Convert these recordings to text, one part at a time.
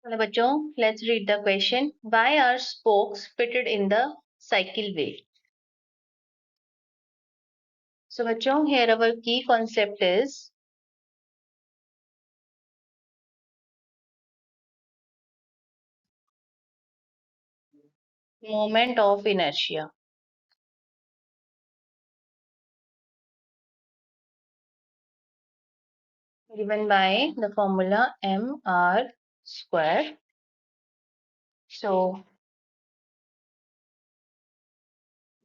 Hello bachcho, let's read the question. Why are spokes fitted in the cycle wheel? So bachcho, here our key concept is moment of inertia. Given by the formula mr square. So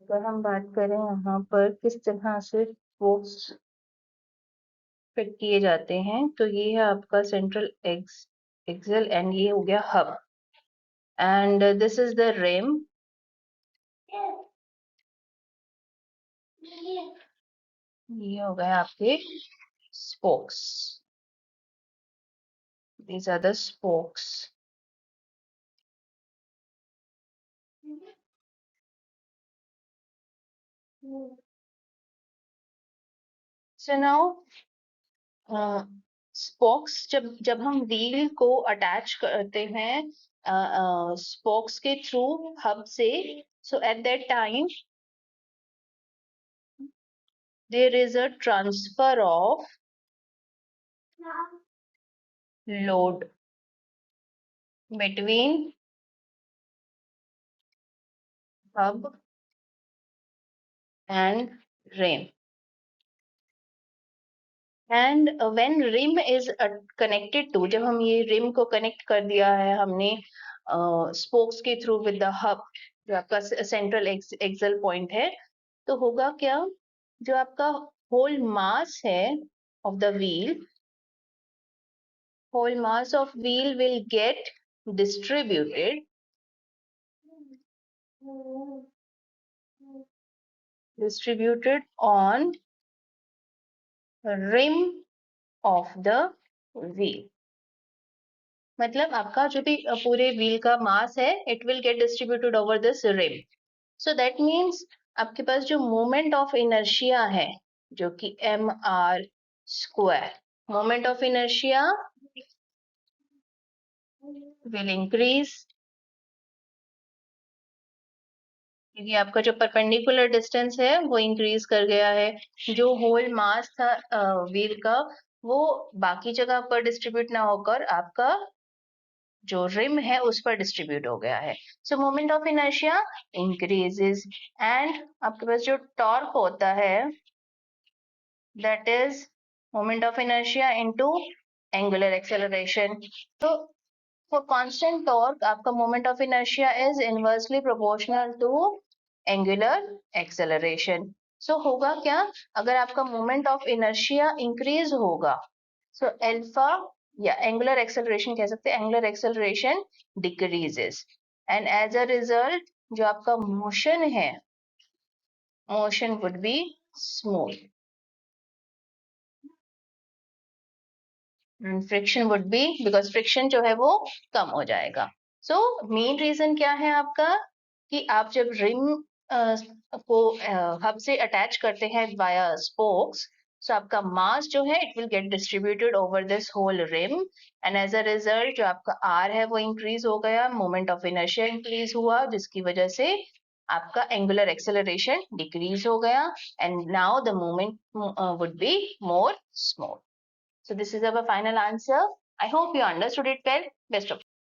अगर हम बात करें यहाँ पर किस तरह से spokes fit किए जाते हैं, तो ये है आपका सेंट्रल एक्सेल एंड ये हो गया hub, and this is the rim. ये हो गए आपके spokes. These are the spokes. So now spokes जब हम व्हील को अटैच करते हैं spokes के थ्रू हब से, so at that time there is a transfer of load between hub and rim. And when rim is connected to, जब हम ये rim को connect कर दिया है हमने spokes के through with the hub, जो आपका central axle point है, तो होगा क्या, जो आपका whole mass है of the wheel, whole mass of wheel will get distributed on rim of the wheel. मतलब आपका जो भी पूरे व्हील का मास है, it will get distributed over this rim. So that means आपके पास जो मोमेंट ऑफ इनर्शिया है, जो कि mr square, moment of inertia will increase, क्योंकि आपका जो परपेंडिकुलर डिस्टेंस है वो इंक्रीज कर गया है. जो होल मास था व्हील का, वो बाकी जगह पर डिस्ट्रीब्यूट ना होकर आपका जो रिम है उस पर डिस्ट्रीब्यूट हो गया है. So moment of inertia increases, and आपके पास जो टॉर्क होता है, that is moment of inertia into angular acceleration. तो फॉर कांस्टेंट टॉर्क आपका moment of inertia is inversely proportional to angular acceleration. So होगा क्या, अगर आपका मोमेंट ऑफ इनर्शिया इंक्रीज होगा, सो अल्फा या एंगुलर एक्सेलरेशन कह सकते हैं, angular acceleration decreases, and as a result जो आपका मोशन है, motion would be smooth and friction would be, because friction जो है वो कम हो जाएगा. सो मेन रीजन क्या है आपका, कि आप जब रिम को हब से अटैच करते हैं वाया स्पोक्स, सो आपका मास जो है it will get distributed over this whole rim, and as a result जो आपका आर है वो इंक्रीज हो गया, मोमेंट ऑफ इनर्शिया इंक्रीज हुआ, जिसकी वजह से आपका एंगुलर एक्सेलरेशन डिक्रीज हो गया, and now the moment would be more smooth. So this is our final answer. I hope you understood it well. Best of luck.